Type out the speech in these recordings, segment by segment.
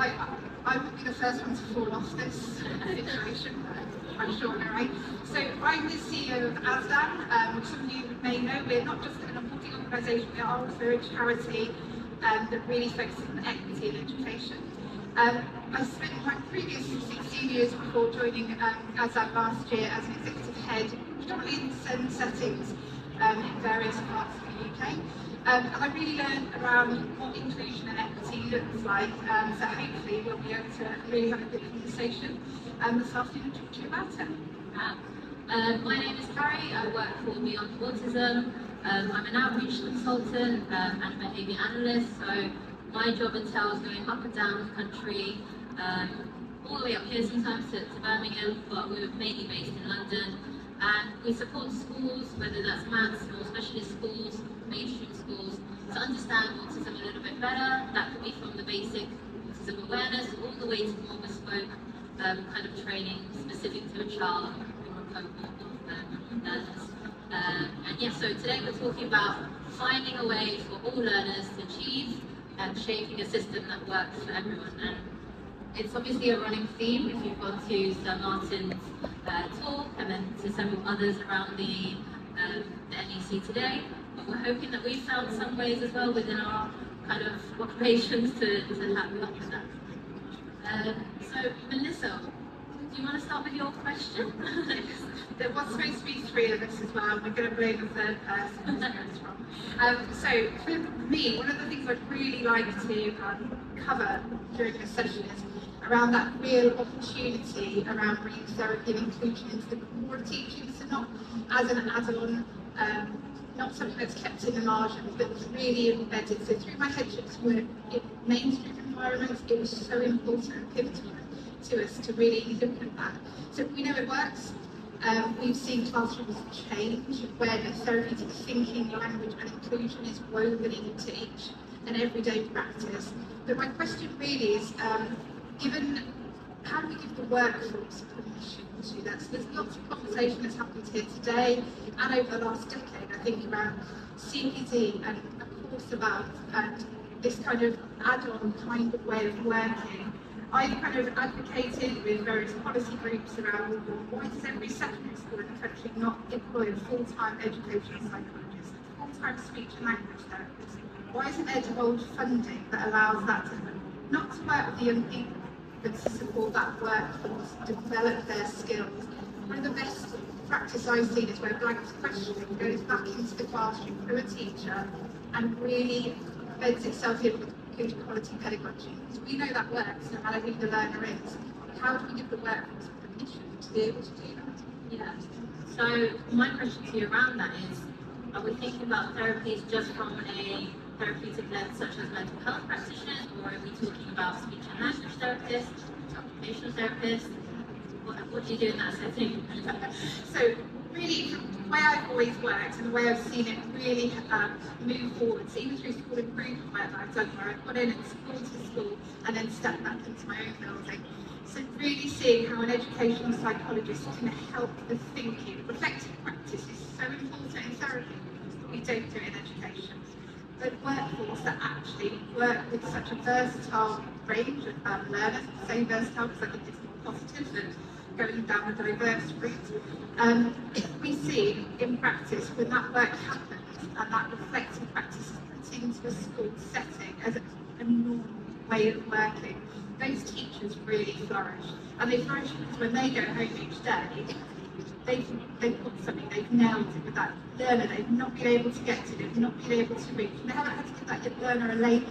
I would be the first one to fall off this situation, I'm sure, right? So I'm the CEO of ASDAN, which some of you may know. We're not just an awarding organisation, we are also a charity that really focuses on equity in education. I spent my previous 16 years before joining ASDAN last year as an executive head, predominantly in SEND settings in various parts of the UK. And I really learned around what inclusion and equity looks like, so hopefully we'll be able to really have a good conversation this afternoon and talk to you about it. My name is Carrie, I work for BeyondAutism. I'm an outreach consultant and a behaviour analyst, so my job entails going up and down the country, all the way up here sometimes to Birmingham, but we're mainly based in London. And we support schools, whether that's maths or specialist schools, mainstream schools, to understand autism a little bit better. That could be from the basic autism awareness all the way to more bespoke kind of training specific to a child or a cohort of learners. And yes, so today we're talking about finding a way for all learners to achieve and shaping a system that works for everyone. And it's obviously a running theme if you've gone to Sir Martin's talk and then to several others around the NEC today. But we're hoping that we've found some ways as well within our kind of occupations to have luck with that. So Melissa, do you want to start with your question? There was supposed to be three of us as well, and we're going to blame the third person where it's from. So for me, one of the things I'd really like to cover during this session is around that real opportunity around bringing therapy and inclusion into the core of teaching, so not as an add-on, not something that's kept in the margins, but really embedded. So through my headships work in mainstream environments, it was so important and pivotal to us to really look at that. So we know it works. We've seen classrooms change where the therapeutic thinking, language and inclusion is woven into each and everyday practice. But my question really is, given how do we give the workforce permission to that? So there's lots of conversation that's happened here today and over the last decade, I think, around CPD and a course about this kind of add-on kind of way of working. I've kind of advocated with various policy groups around why does every secondary school in the country not employ a full-time educational psychologist, a full-time speech and language therapist? Why isn't there devolved funding that allows that to happen? Not to work with the young people, but to support that workforce, develop their skills. One of the best practice I've seen is where blank questioning goes back into the classroom through a teacher and really embeds itself in with good quality pedagogy. Because we know that works no matter who the learner is. How do we give the workforce permission to be able to do that? Yeah. So my question to you around that is, are we thinking about therapies just from a therapeutic lens such as mental health practitioners, or are we talking about speech and language therapists, occupational therapists? What do you do in that setting? So really, the way I've always worked and the way I've seen it really move forward, so even through school improvement work that I've done, where I've gone in and supported school and then stepped back into my own building. So really seeing how an educational psychologist can help the thinking. Reflective practice is so important in therapy, but we don't do it in education. The workforce that actually work with such a versatile range of learners, I say versatile because I think it's more positive than going down a diverse route. We see in practice when that work happens and that reflective practice is put into a school setting as a normal way of working, those teachers really flourish. And they flourish because when they go home each day, they've got something, they've nailed it with that learner they've not been able to get to, they've not been able to reach, and they haven't had to give that learner a label.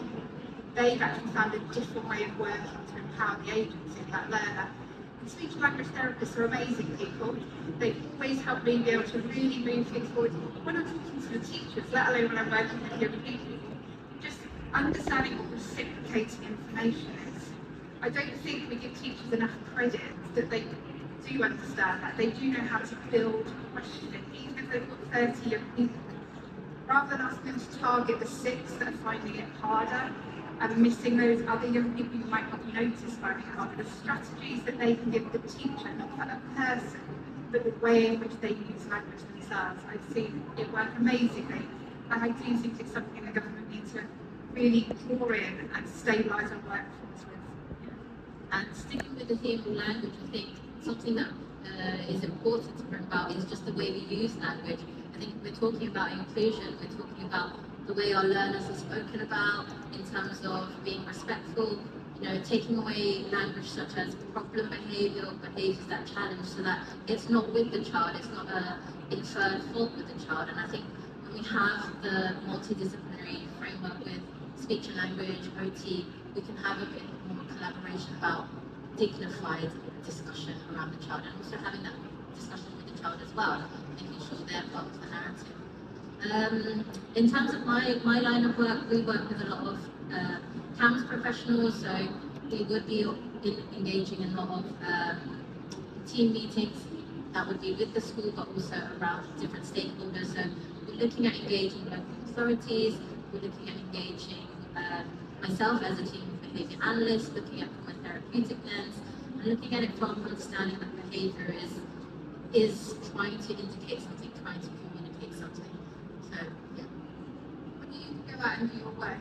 They've actually found a different way of working to empower the agency of that learner. And speech and language therapists are amazing people. They always help me be able to really move things forward. When I'm talking to the teachers, let alone when I'm working with young people, just understanding what reciprocating information is. I don't think we give teachers enough credit that they do understand that. They do know how to build questioning, even if they've got 30 young people. Rather than asking them to target the 6 that are finding it harder and missing those other young people who might not notice finding it harder, the strategies that they can give the teacher, not for that person, but the way in which they use language themselves. I've seen it work amazingly, and I do think it's something the government needs to really pour in and stabilise our workforce with. And sticking with the theme of language, I think something that is important to bring about is just the way we use language. I think we're talking about inclusion, we're talking about the way our learners are spoken about in terms of being respectful, taking away language such as problem behaviour or behaviours that challenge, so that it's not with the child, it's not an inferred fault with the child. And I think when we have the multidisciplinary framework with speech and language, OT, we can have a bit more collaboration about dignified discussion around the child, and also having that discussion with the child as well, making sure they're part of the narrative. In terms of my line of work, we work with a lot of CAMS professionals, so we would be engaging in a lot of team meetings that would be with the school, but also around different stakeholders. So we're looking at engaging local authorities, we're looking at engaging myself as a team behaviour analyst, looking at from a therapeutic lens, and looking at it from understanding that behaviour is trying to indicate something, trying to communicate something. So, yeah. When you go out and do your work,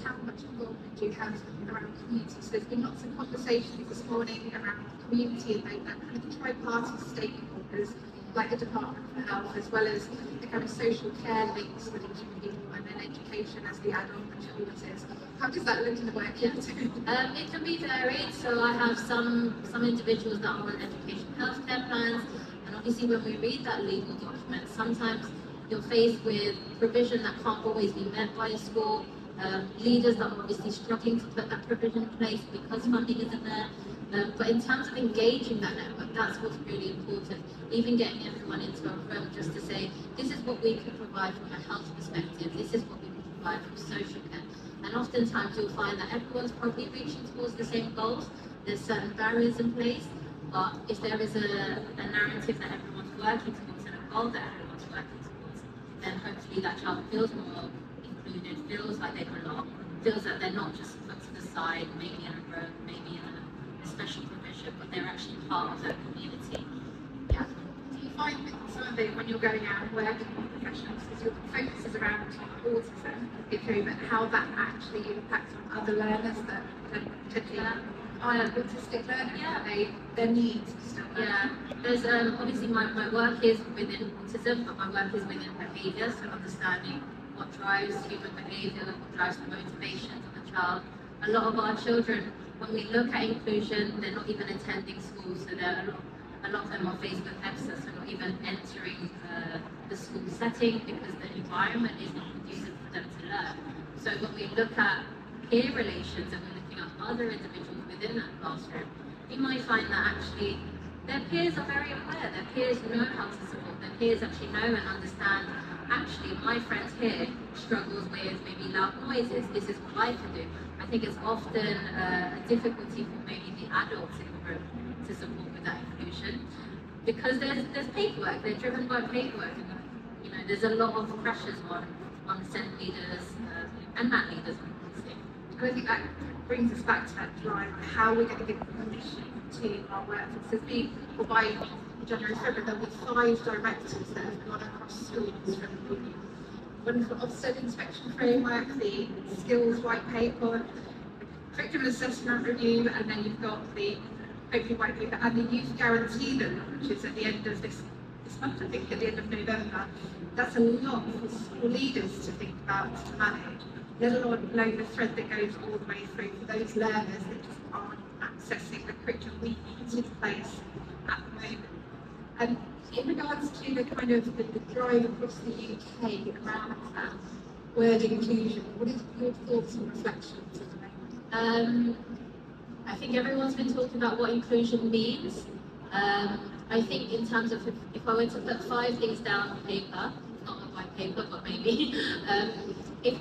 how much involvement do you have around community? So there's been lots of conversations this morning around community and that kind of tripartite stakeholders, like the Department for Health, as well as the kind of social care links with each people, and then education as the add-on for autism. How does that look in the work you do? It can be varied. So I have some individuals that are on education healthcare plans, and obviously when we read that legal document, sometimes you're faced with provision that can't always be met by a school, leaders that are obviously struggling to put that provision in place because funding isn't there. But in terms of engaging that network, that's what's really important. Even getting everyone into a room just to say, this is what we can provide from a health perspective, this is what we can provide from social care. And oftentimes you'll find that everyone's probably reaching towards the same goals. There's certain barriers in place, but if there is a narrative that everyone's working towards and a goal that everyone's working towards, then hopefully that child feels more included, feels like they belong, feels that they're not just put to the side, maybe in a room, maybe in a special provision, but they're actually part of that community. Yeah. Do you find with some of it, when you're going out and working with professionals, because your focus is around autism, but how that actually impacts on other learners that potentially are autistic learners, their needs and stuff? Yeah, there's obviously my work is within autism, but my work is within behaviour, so understanding what drives human behaviour, what drives the motivations of the child. A lot of our children, when we look at inclusion, they're not even attending school, so a lot of them are faced with EPSA, so not even entering the school setting because the environment is not conducive for them to learn. So when we look at peer relations and we're looking at other individuals within that classroom, you might find that actually their peers are very aware, their peers know how to support, their peers actually know and understand, actually my friend here struggles with maybe loud noises, this is what I can do. I think it's often a difficulty for maybe the adults in the room to support with that inclusion, because there's paperwork, they're driven by paperwork, and there's a lot of pressures on SEND leaders and MAT leaders, obviously. And I think that brings us back to that drive, how we're going to give permission to our workforce. There's been, by January, February, there'll be 5 directives that have gone across schools, from the wonderful Ofsted inspection framework, the skills white paper, curriculum assessment review, and then you've got the hopefully white paper and the youth guarantee law, which is at the end of this month, I think, at the end of November. That's a lot for school leaders to think about, to manage, let alone the thread that goes all the way through for those learners that just aren't accessing the curriculum we put in place at the moment. And in regards to the kind of the drive across the UK around that word inclusion, what is your thoughts and reflections at the moment? I think everyone's been talking about what inclusion means. I think in terms of if I were to put 5 things down on paper, not a white paper, but maybe, if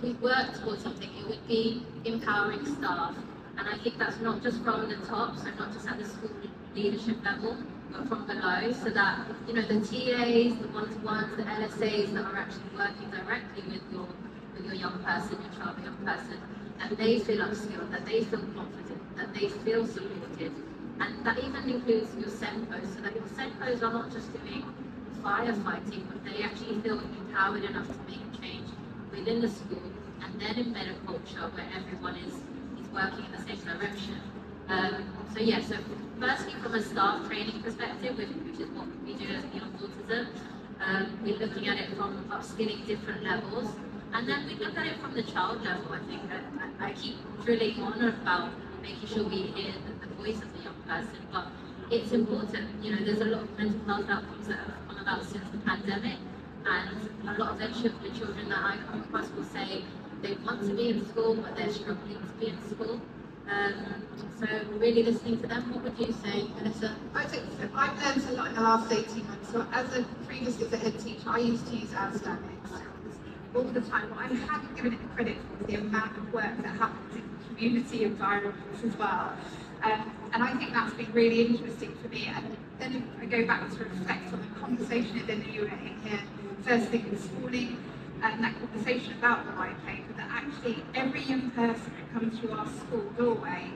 we work towards something, it would be empowering staff. And I think that's not just from the top, so not just at the school leadership level, but from below, so that the TAs, the one-to-ones, the LSAs that are actually working directly with your young person, your child, young person, that they feel upskilled, that they feel confident, that they feel supported, and that even includes your SENPOs, so that your SENPOs are not just doing firefighting, but they actually feel empowered enough to make a change within the school, and then embed a culture where everyone is working in the same direction. So yeah, so firstly from a staff training perspective, which is what we do as Beyond Autism, we're looking at it from upskilling different levels. And then we look at it from the child level. I think I keep drilling on about making sure we hear the voice of the young person, but it's important. You know, there's a lot of mental health outcomes that have come about since the pandemic, and a lot of the children that I come across will say they want to be in school, but they're struggling to be in school. So really listening to them, what would you say, Melissa? I think I've learned a lot in the last 18 months. So previously as a head teacher, I used to use ASDAN all the time. What I hadn't given it the credit for was the amount of work that happens in community environments as well. And I think that's been really interesting for me. And then if I go back to reflect on the conversation that you were in here first thing this morning, and that conversation about the white paper, that actually every young person that comes through our school doorway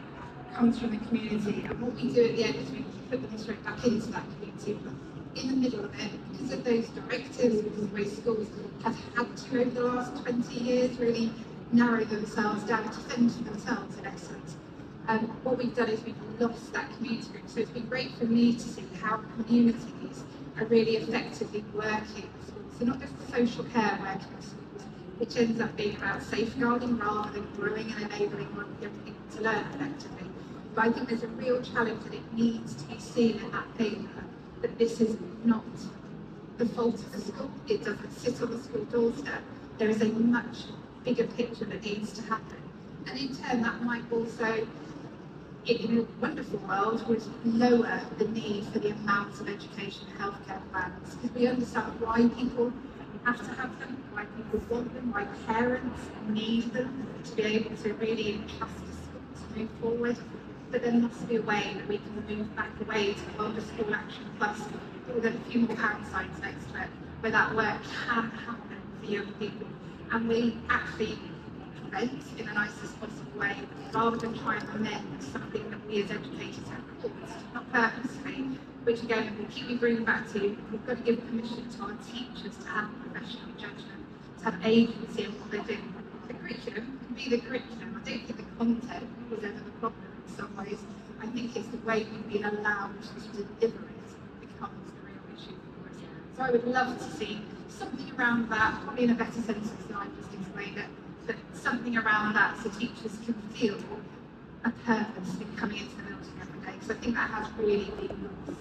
comes from the community. And what we do at the end is we put them straight back into that community. But in the middle of it, because of those directives, because of the way schools have had to over the last 20 years really narrow themselves down to fend for themselves in essence. What we've done is we've lost that community group. So it's been great for me to see how communities are really effectively working with schools. So not just social care working with schools, which ends up being about safeguarding rather than growing and enabling young people to learn effectively. But I think there's a real challenge that it needs to be seen in that paper that this is not the fault of the school. It doesn't sit on the school doorstep. There is a much bigger picture that needs to happen. And in turn, that might also, in a wonderful world, would lower the need for the amounts of education and healthcare plans, because we understand why people have to have them, why people want them, why parents need them to be able to really entrust the school to move forward. But there must be a way that we can move back away to the world of School Action Plus with a few more pound signs next to it, where that work can happen for young people. And we actually prevent in the nicest possible way, rather than try and amend something that we as educators have caused, not purposely, which again will keep me bringing back to, we've got to give permission to our teachers to have professional judgment, to have agency in what they're doing. The curriculum can be the curriculum. I don't think the content was ever the problem in some ways. I think it's the way we've been allowed to deliver it becomes the real issue for us. So I would love to see something around that, probably in a better sentence than I've just explained it, but something around that so teachers can feel a purpose in coming into the building every day, because I think that has really been lost.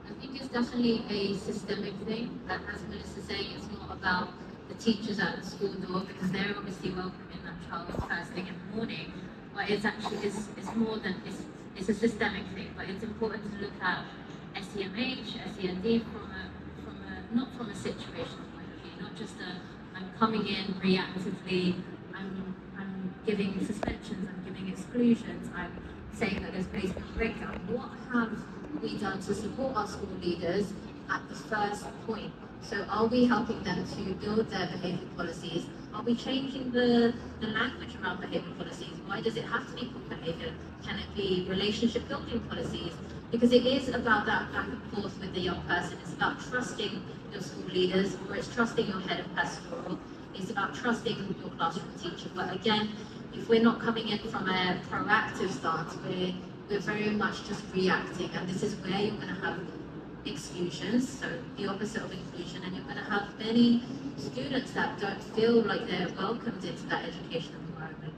I think it's definitely a systemic thing, that as Melissa saying, it's not about the teachers at the school door, because they're obviously welcoming that child first thing in the morning, but it's actually, it's more than, it's a systemic thing, but it's important to look at SEMH, SEND not from a situational point of view, not just I'm coming in reactively, I'm giving suspensions, I'm giving exclusions, I'm saying that there's placement breakdown. What have we done to support our school leaders at the first point? So are we helping them to build their behaviour policies? Are we changing the language around behaviour policies? Why does it have to be called behaviour? Can it be relationship building policies? Because it is about that back and forth with the young person. It's about trusting your school leaders, or it's trusting your head of pastoral. It's about trusting your classroom teacher. But again, if we're not coming in from a proactive stance, we're very much just reacting. And this is where you're going to have exclusions, so the opposite of inclusion, and you're going to have many students that don't feel like they're welcomed into that educational environment.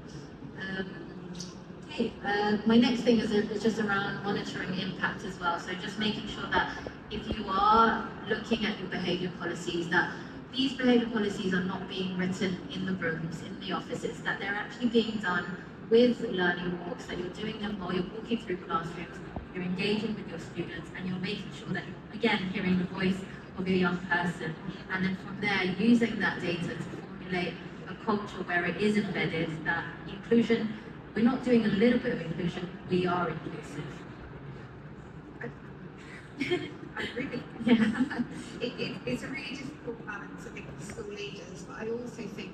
My next thing is just around monitoring impact as well. So just making sure that if you are looking at your behaviour policies, that these behaviour policies are not being written in the rooms, in the offices, that they're actually being done with learning walks, that you're doing them while you're walking through classrooms, you're engaging with your students, and you're making sure that you're, again, hearing the voice of your young person. And then from there, using that data to formulate a culture where it is embedded, that inclusion, we're not doing a little bit of inclusion, we are inclusive. I agree. It's a really difficult balance, I think, for school leaders, but I also think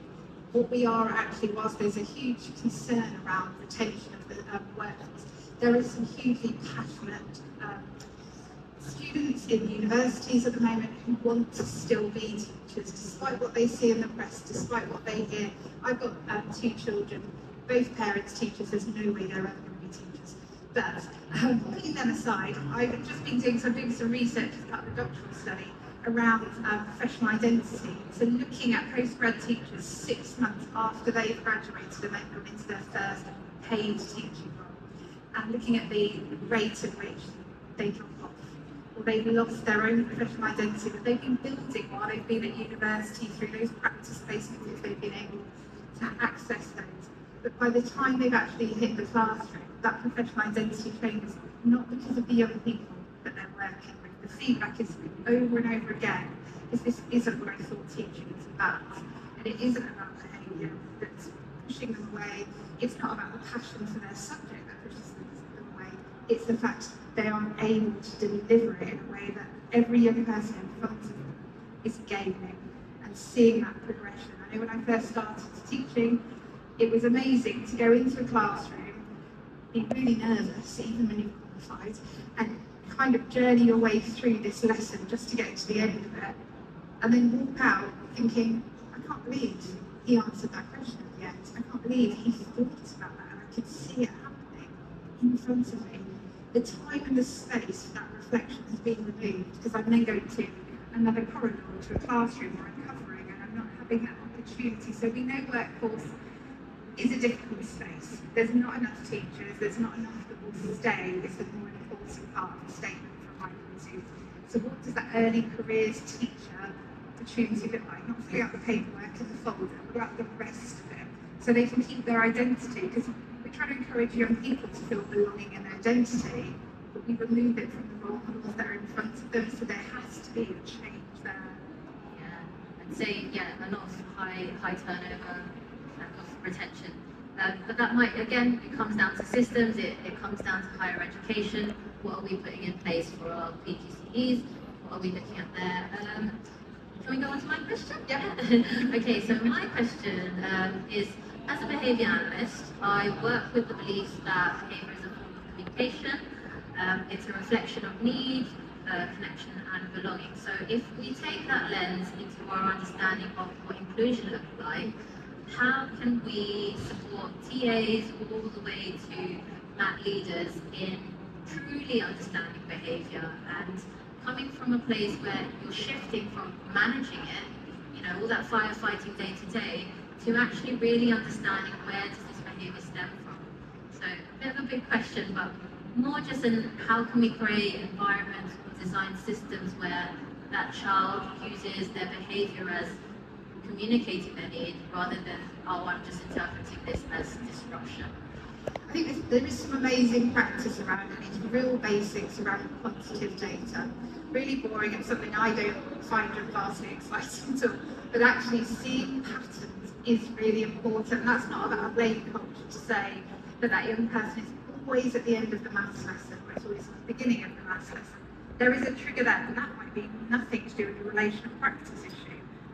what we are actually, whilst there's a huge concern around retention of the workforce, there are some hugely passionate students in universities at the moment who want to still be teachers, despite what they see in the press, despite what they hear. I've got 2 children, both parents teachers, there's no way they're ever going to be teachers. But putting them aside, I've just been doing some research as part of a doctoral study around professional identity. So looking at postgrad teachers 6 months after they've graduated and they've gone into their first paid teaching role, and looking at the rate at which they drop off, or they've lost their own professional identity that they've been building while they've been at university through those practice placements if they've been able to access those. But by the time they've actually hit the classroom, that professional identity changes, not because of the young people that they're working with. The feedback is over and over again, is this isn't what I thought teaching was about. And it isn't about behaviour that's pushing them away. It's not about the passion for their subject that pushes them away. It's the fact they aren't able to deliver it in a way that every young person in front of them is gaining and seeing that progression. I know when I first started teaching, it was amazing to go into a classroom, be really nervous, even when you're qualified, and kind of journey your way through this lesson just to get to the end of it, and then walk out thinking, I can't believe he answered that question at the end. I can't believe he thought about that, and I could see it happening in front of me. The time and the space for that reflection has been removed, because I'm then going to another corridor, to a classroom where I'm covering, and I'm not having that opportunity. So we know workforce is a difficult space. There's not enough teachers, there's not enough that will stay, is the more important part of the statement from my point of view. So what does that early careers teacher opportunity look like? Not filling out the paperwork in the folder, what about the rest of it? So they can keep their identity, because we're trying to encourage young people to feel belonging in their identity, but we remove it from the role models that are in front of them, so there has to be a change there. Yeah, I'd say, a lot of high turnover of retention. But that might, again, it comes down to systems, it comes down to higher education. What are we putting in place for our PGCEs? What are we looking at there? Can we go on to my question? Yeah. Okay, so my question is, as a behaviour analyst, I work with the belief that behaviour is a form of communication. It's a reflection of need, connection and belonging. So if we take that lens into our understanding of what inclusion looks like, how can we support TAs all the way to mat leaders in truly understanding behaviour and coming from a place where you're shifting from managing it, all that firefighting day to day, to actually really understanding where does this behaviour stem from. So a bit of a big question, but more just in how can we create environments or design systems where that child uses their behaviour as communicating their need rather than, I'm just interpreting this as disruption. I think there is some amazing practice around it. It's real basics around quantitative data. Really boring and something I don't find vastly exciting at all. But actually seeing patterns is really important. And that's not about a blame culture to say that young person is always at the end of the maths lesson, or it's always at the beginning of the maths lesson. There is a trigger there, and that might be nothing to do with a relational practice issue.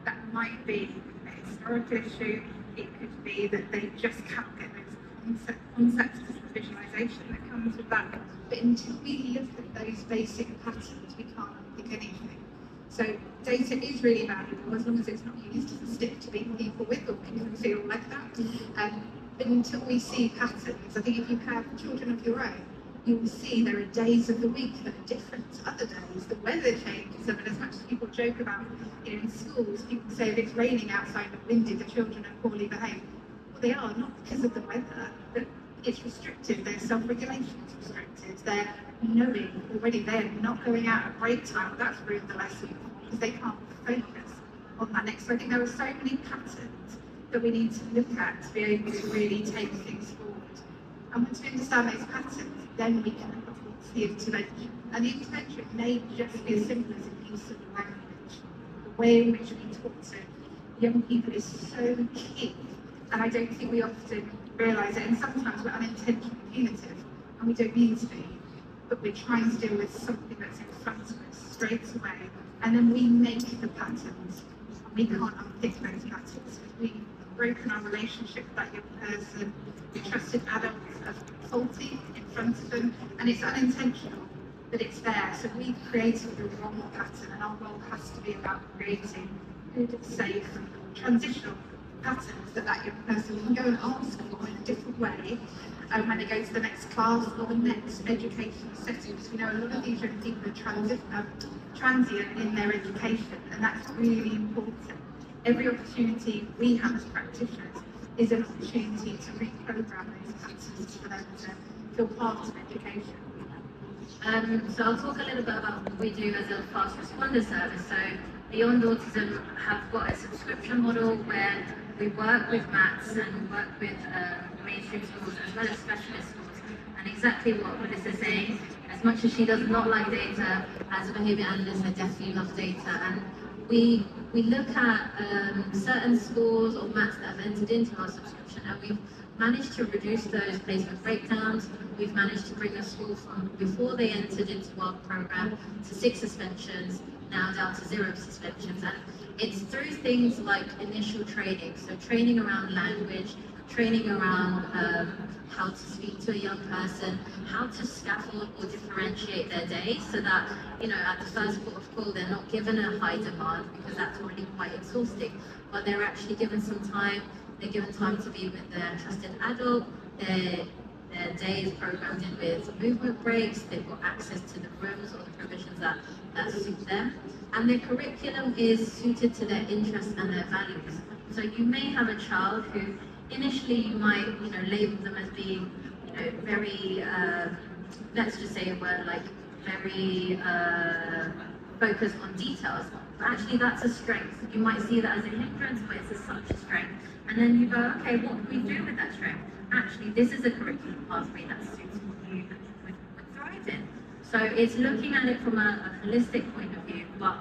That might be a historical issue. It could be that they just can't get those concepts of visualisation that comes with that. But until we look at those basic patterns, we can't unpick anything. So data is really valuable as long as it's not used as a stick to beat people with or make them feel like that. But until we see patterns, I think if you have children of your own, you will see there are days of the week that are different to other days. The weather changes them, and as much as people joke about, in schools, people say if it's raining outside and windy, the children are poorly behaved. Well, they are, not because of the weather, but it's restricted. Their self-regulation is restricted. They're knowing already they're not going out at break time. That's ruined the lesson because they can't focus on that next. So I think there are so many patterns that we need to look at to be able to really take things forward. And once we understand those patterns, then we can look at what's the intervention. And the intervention may just be as simple as a use of language. The way in which we talk to young people is so key. And I don't think we often realise it. And sometimes we're unintentionally punitive, and we don't mean to be. But we're trying to deal with something that's in front of us straight away. And then we make the patterns. And we can't unpick those patterns. We've broken our relationship with that young person. We trusted adults as faulty in front of them, and it's unintentional, but it's there. So we've created the wrong pattern, and our role has to be about creating good, safe, transitional patterns that young person can go and ask for in a different way, when they go to the next class or the next educational setting. Because we know a lot of these young people are transient in their education, and that's really important. Every opportunity we have as practitioners is an opportunity to reprogram those patterns for them to feel part of education. So I'll talk a little bit about what we do as a fast responder service. So Beyond Autism have got a subscription model where we work with MATs and work with mainstream schools as well as specialist schools. And exactly what Melissa's saying, as much as she does not like data, as a behaviour analyst, I definitely love data. And we look at certain schools or MATs that have entered into our subscription, and we've managed to reduce those placement breakdowns. We've managed to bring a school from before they entered into our program to 6 suspensions, now down to 0 suspensions. And it's through things like initial training, so training around language, training around how to speak to a young person, how to scaffold or differentiate their day, so that, you know, at the first port of call, they're not given a high demand because that's already quite exhausting, but they're actually given some time. They're given time to be with their trusted adult. Their day is programmed in with movement breaks. They've got access to the rooms or the provisions that suit them, and their curriculum is suited to their interests and their values. So you may have a child who initially you might, you know, label them as being, you know, very, let's just say a word like very focused on details, but actually that's a strength. You might see that as a hindrance, but it's such a strength. And then you go, okay, what do we do with that strength? Actually, this is a curriculum pathway that suits what you would thrive in. So it's looking at it from a holistic point of view, but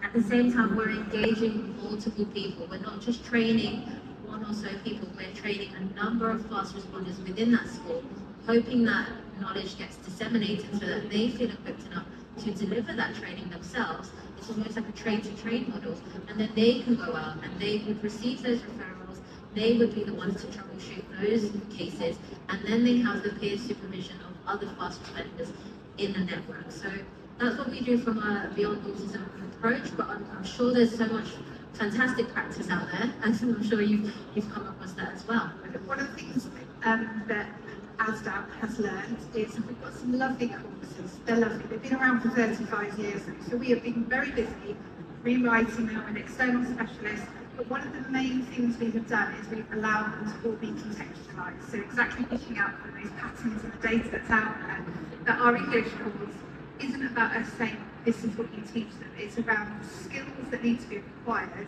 at the same time, we're engaging multiple people. We're not just training one or so people, we're training a number of fast responders within that school, hoping that knowledge gets disseminated so that they feel equipped enough to deliver that training themselves. It's almost like a train-to-train model, and then they can go out and they would receive those referrals. They would be the ones to troubleshoot those cases, and then they have the peer supervision of other fast responders in the network. So that's what we do from a Beyond Autism approach, but I'm sure there's so much fantastic practice out there, and I'm sure you've come across that as well. One of the things that ASDAN has learned is we've got some lovely courses. They're lovely. They've been around for 35 years now, so we have been very busy rewriting them with external specialists. But one of the main things we have done is we've allowed them to all be contextualised. So exactly picking out those patterns and the data that's out there, that our English course isn't about us saying this is what you teach them. It's around the skills that need to be acquired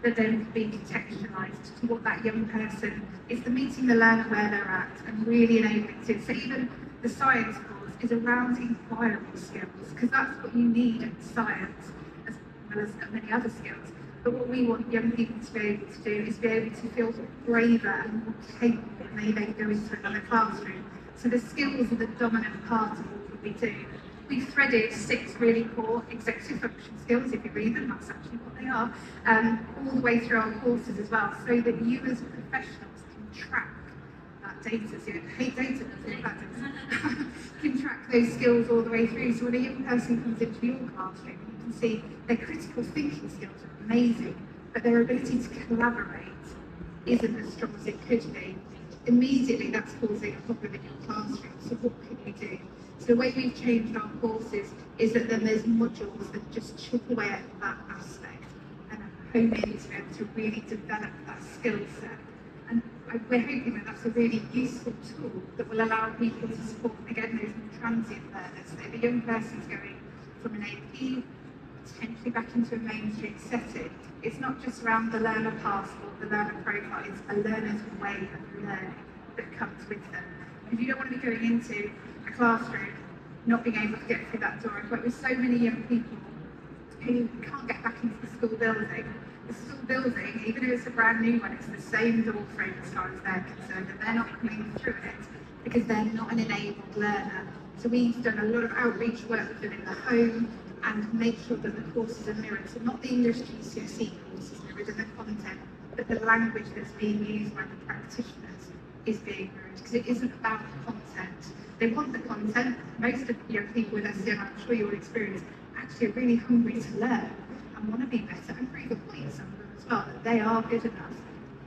that then be contextualised to what that young person is, the meeting the learner where they're at and really enabling to. So even the science course is around inquiry skills, because that's what you need in science as well as many other skills. But what we want young people to be able to do is be able to feel braver and more capable when they then go into another classroom. So the skills are the dominant part of what we do. We've threaded 6 really core executive function skills, if you read them, that's actually what they are, all the way through our courses as well, so that you as professionals can track that data. So you hate data, that's what that does. Can track those skills all the way through. So when a young person comes into your classroom, you can see their critical thinking skills are amazing, but their ability to collaborate isn't as strong as it could be. Immediately that's causing a problem in your classroom, so what can you do? So the way we've changed our courses is that then there's modules that just chip away at that aspect and hone into it to really develop that skill set. And we're hoping that that's a really useful tool that will allow people to support, again, those more transient learners. So if a young person's going from an AP potentially back into a mainstream setting, it's not just around the learner passport, the learner profile, it's a learner's way of learning that comes with them. If you don't want to be going into a classroom not being able to get through that door, I've worked with so many young people who can't get back into the school building. The school building, even though it's a brand new one, it's the same door frame as far as they're concerned, and they're not coming through it because they're not an enabled learner. So we've done a lot of outreach work with them in the home and make sure that the courses are mirrored. So not the English GCSE courses mirrored in the content, but the language that's being used by the practitioners is being mirrored, because it isn't about the content. They want the content. Most of the young people with SEN, I'm sure you'll experience, actually are really hungry to learn and want to be better, and prove a point, some of them as well, that they are good enough.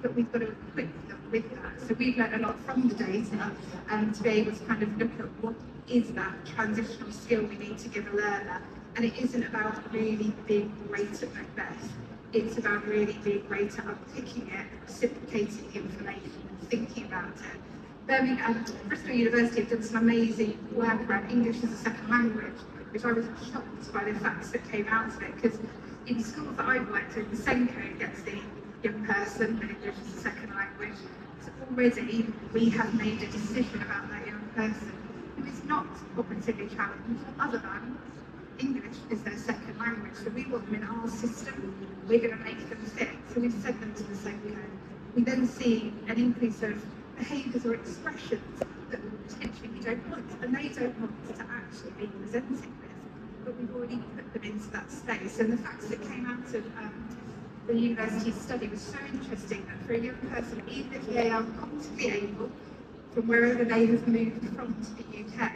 But we've got to equip them with that. So we've learned a lot from the data and to be able to kind of look at what is that transitional skill we need to give a learner. And it isn't about really being great at Macbeth. It's about really being great at unpicking it, reciprocating the information and thinking about it. Birmingham, Bristol University have done some amazing work around English as a second language, which I was shocked by the facts that came out of it, because in schools that I've worked in, the SENCO gets the young person with English as a second language. So already we have made a decision about that young person who is not cognitively challenged other than English is their second language. So we want them in our system, we're going to make them fit. So we've sent them to the SENCO. We then see an increase of behaviours or expressions that potentially we don't want, and they don't want to actually be presenting with, but we've already put them into that space. And the facts that came out of the university study was so interesting that for a young person, even if they are cognitively able, from wherever they have moved from to the UK,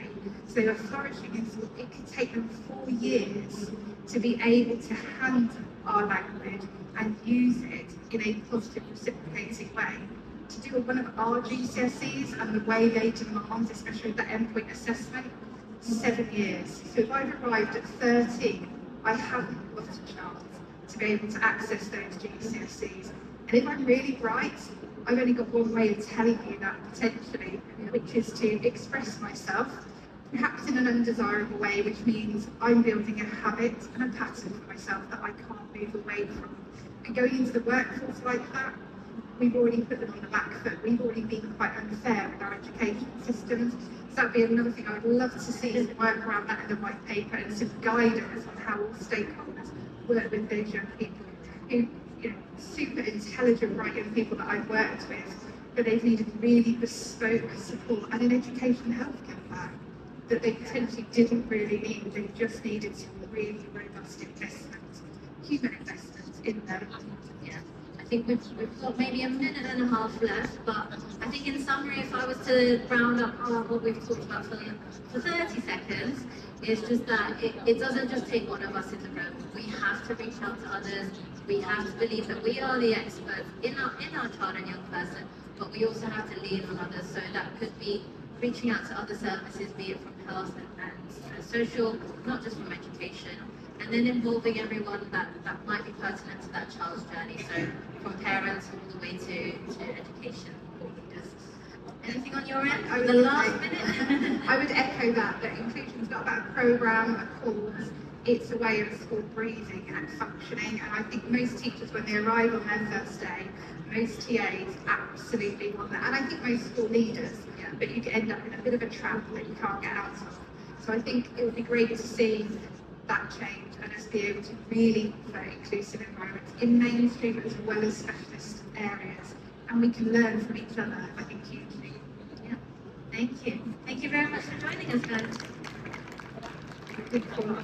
so they are flourishing in school, it could take them 4 years to be able to handle our language and use it in a positive, reciprocating way. To do one of our GCSEs and the way they demand, especially the endpoint assessment, 7 years. So if I've arrived at 13, I haven't got a chance to be able to access those GCSEs. And if I'm really bright, I've only got one way of telling you that potentially, which is to express myself, perhaps in an undesirable way, which means I'm building a habit and a pattern for myself that I can't move away from. And going into the workforce like that, we've already put them on the back foot. We've already been quite unfair with our education systems. So that'd be another thing I would love to see, some work around that in the white paper and some guidance on how all stakeholders work with those young people who, you know, super intelligent, bright young people that I've worked with, but they've needed really bespoke support and an education healthcare plan that they potentially didn't really need. They just needed some really robust investment, human investment in them. Yeah. I think we've got maybe a minute and a half left, but I think in summary, if I was to round up what we've talked about for 30 seconds, it's just that it doesn't just take one of us in the room. We have to reach out to others. We have to believe that we are the experts in our child and young person, but we also have to lean on others. So that could be reaching out to other services, be it from health and social, not just from education, and then involving everyone that might be pertinent to that child's journey. So from parents all the way to education leaders. Anything on your end? The last minute? I would echo that inclusion is not about a programme, a course, it's a way of school breathing and functioning. And I think most teachers, when they arrive on their first day, most TAs absolutely want that. And I think most school leaders, but you end up in a bit of a trap that you can't get out of. So I think it would be great to see that change and us be able to really offer inclusive environments in mainstream as well as specialist areas. And we can learn from each other, I think, hugely. Yeah. Thank you. Thank you very much for joining us, guys. Good call.